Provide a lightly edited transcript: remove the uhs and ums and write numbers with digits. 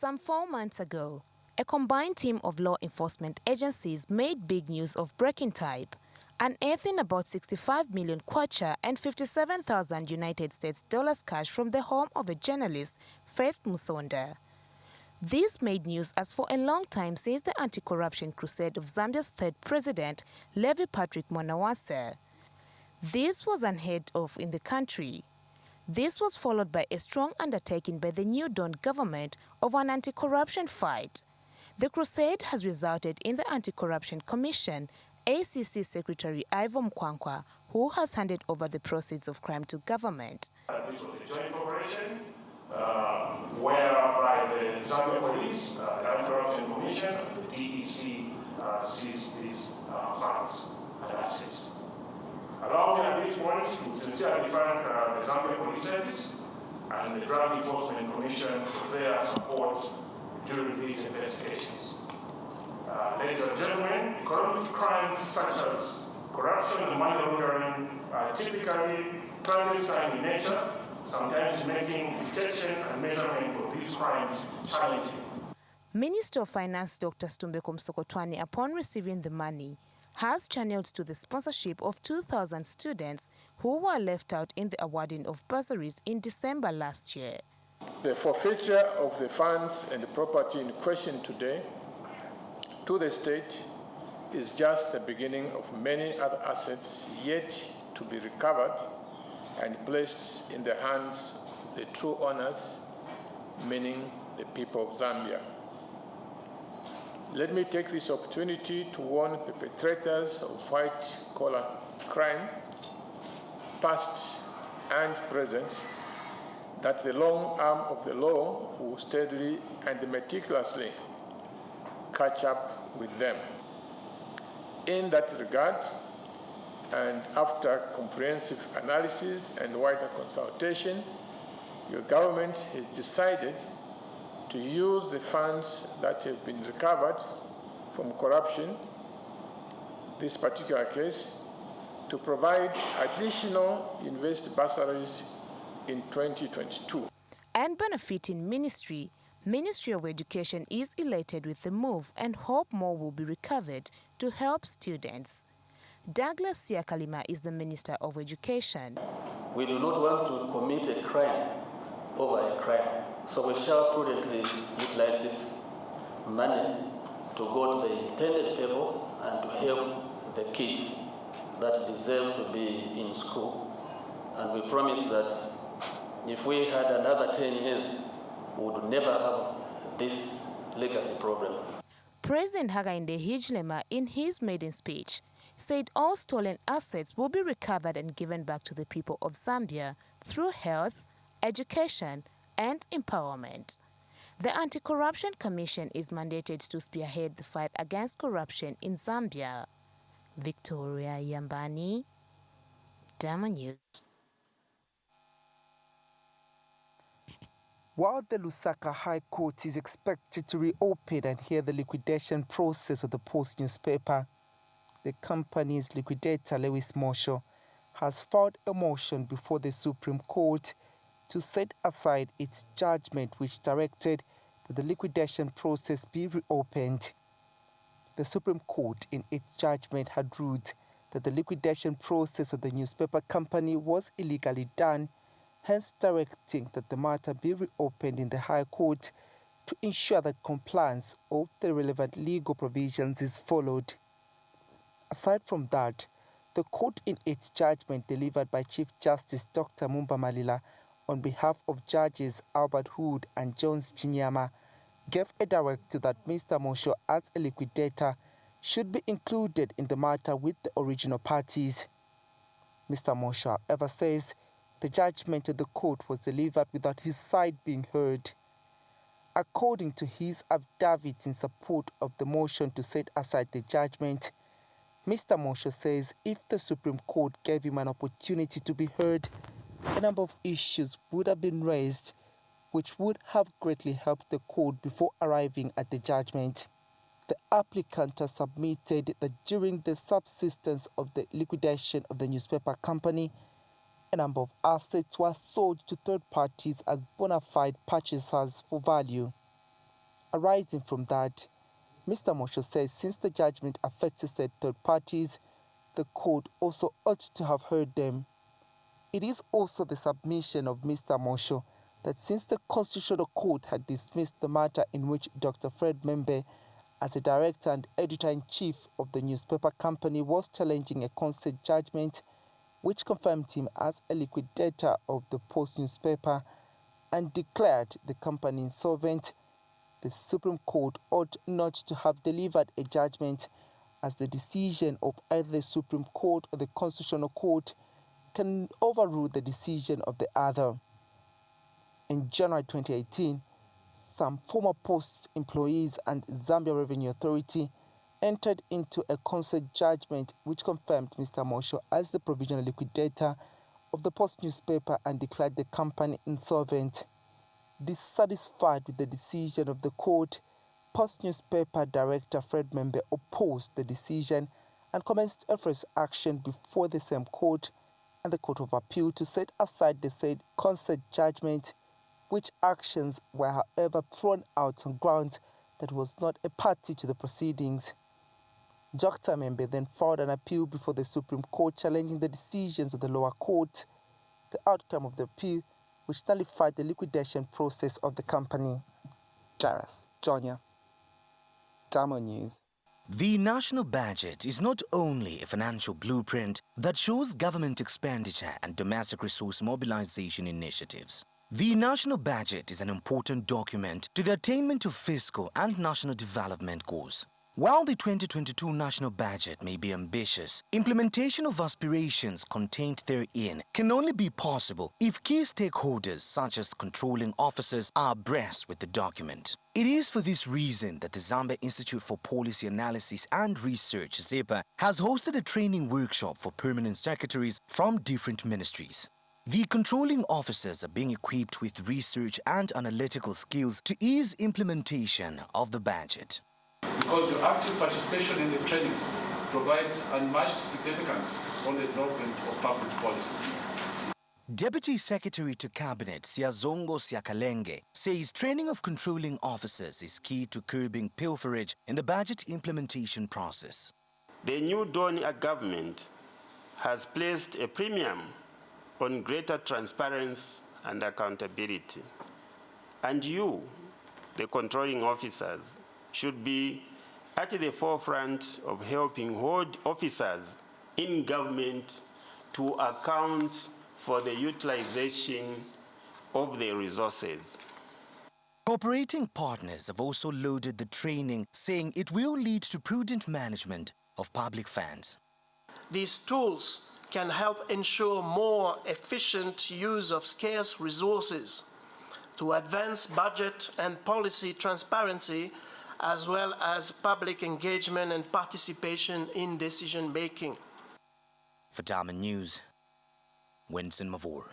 Some 4 months ago, a combined team of law enforcement agencies made big news of breaking type, unearthing about 65 million kwacha and 57,000 United States dollars cash from the home of a journalist, Faith Musonda. This made news as for a long time since the anti-corruption crusade of Zambia's third president, Levi Patrick Mwanawasa. This was unheard of in the country. This was followed by a strong undertaking by the new Dawn government of an anti-corruption fight. The crusade has resulted in the Anti-Corruption Commission, ACC Secretary Ivo Mkwankwa, who has handed over the proceeds of crime to government. This was a joint operation whereby the Zambia Police, the Anti-Corruption Commission, and the DEC seized these funds and assets. Allow me at this point to sincerely thank the Zambia Police Service and the Drug Enforcement Commission for their support during these investigations. Ladies and gentlemen, economic crimes such as corruption and money laundering are typically clandestine in nature, sometimes making detection and measurement of these crimes challenging. Minister of Finance Dr. Stumbeko Msokotwani, upon receiving the money, has channeled to the sponsorship of 2,000 students who were left out in the awarding of bursaries in December last year. The forfeiture of the funds and the property in question today to the state is just the beginning of many other assets yet to be recovered and placed in the hands of the true owners, meaning the people of Zambia. Let me take this opportunity to warn perpetrators of white-collar crime, past and present, that the long arm of the law will steadily and meticulously catch up with them. In that regard, and after comprehensive analysis and wider consultation, your government has decided to use the funds that have been recovered from corruption, this particular case, to provide additional university bursaries in 2022. And benefiting Ministry of Education is elated with the move and hope more will be recovered to help students. Douglas Siakalima is the Minister of Education. We do not want to commit a crime over a crime. So we shall prudently utilize this money to go to the intended purpose and to help the kids that deserve to be in school. And we promise that if we had another 10 years, we would never have this legacy problem. President Hakainde Hichilema, in his maiden speech, said all stolen assets will be recovered and given back to the people of Zambia through health, education, and empowerment. The Anti-Corruption Commission is mandated to spearhead the fight against corruption in Zambia. Victoria Yambani, Diamond News. While the Lusaka High Court is expected to reopen and hear the liquidation process of the Post newspaper, the company's liquidator, Lewis Mosho, has filed a motion before the Supreme Court to set aside its judgment which directed that the liquidation process be reopened. The Supreme Court in its judgment had ruled that the liquidation process of the newspaper company was illegally done, hence directing that the matter be reopened in the High Court to ensure that compliance of the relevant legal provisions is followed. Aside from that, the court in its judgment delivered by Chief Justice Dr. Mumba Malila on behalf of Judges Albert Hood and Jones Chinyama, gave a directive that Mr. Mosho as a liquidator should be included in the matter with the original parties. Mr. Mosho, however, says the judgment of the court was delivered without his side being heard. According to his affidavit in support of the motion to set aside the judgment, Mr. Mosho says if the Supreme Court gave him an opportunity to be heard, a number of issues would have been raised which would have greatly helped the court before arriving at the judgment. The applicant has submitted that during the subsistence of the liquidation of the newspaper company, a number of assets were sold to third parties as bona fide purchasers for value. Arising from that, Mr. Mosho says since the judgment affects said third parties, the court also ought to have heard them. It is also the submission of Mr. Mosho that since the Constitutional Court had dismissed the matter in which Dr. Fred Membe, as a director and editor-in-chief of the newspaper company, was challenging a consent judgment which confirmed him as a liquidator of the Post newspaper and declared the company insolvent, the Supreme Court ought not to have delivered a judgment, as the decision of either the Supreme Court or the Constitutional Court can overrule the decision of the other. In January 2018, some former Post employees and Zambia Revenue Authority entered into a consent judgment which confirmed Mr. Mosho as the provisional liquidator of the Post newspaper and declared the company insolvent. Dissatisfied with the decision of the court, Post newspaper director Fred Membe opposed the decision and commenced a fresh action before the same court and the Court of Appeal to set aside the said consent judgment, which actions were however thrown out on grounds that was not a party to the proceedings. Dr. Membe then filed an appeal before the Supreme Court challenging the decisions of the lower court. The outcome of the appeal, which nullified the liquidation process of the company. Jairus Jonya, Diamond News. The national budget is not only a financial blueprint that shows government expenditure and domestic resource mobilization initiatives. The national budget is an important document to the attainment of fiscal and national development goals. While the 2022 national budget may be ambitious, implementation of aspirations contained therein can only be possible if key stakeholders such as controlling officers are abreast with the document. It is for this reason that the Zambia Institute for Policy Analysis and Research, ZIPA, has hosted a training workshop for permanent secretaries from different ministries. The controlling officers are being equipped with research and analytical skills to ease implementation of the budget. Because your active participation in the training provides unmatched significance on the development of public policy. Deputy Secretary to Cabinet Siazongo Siakalenge says training of controlling officers is key to curbing pilferage in the budget implementation process. The new Dawn government has placed a premium on greater transparency and accountability. And you, the controlling officers, should be at the forefront of helping hold officers in government to account for the utilization of their resources. Cooperating partners have also lauded the training, saying it will lead to prudent management of public funds. These tools can help ensure more efficient use of scarce resources to advance budget and policy transparency, as well as public engagement and participation in decision-making. For Diamond News, Winston Mavor.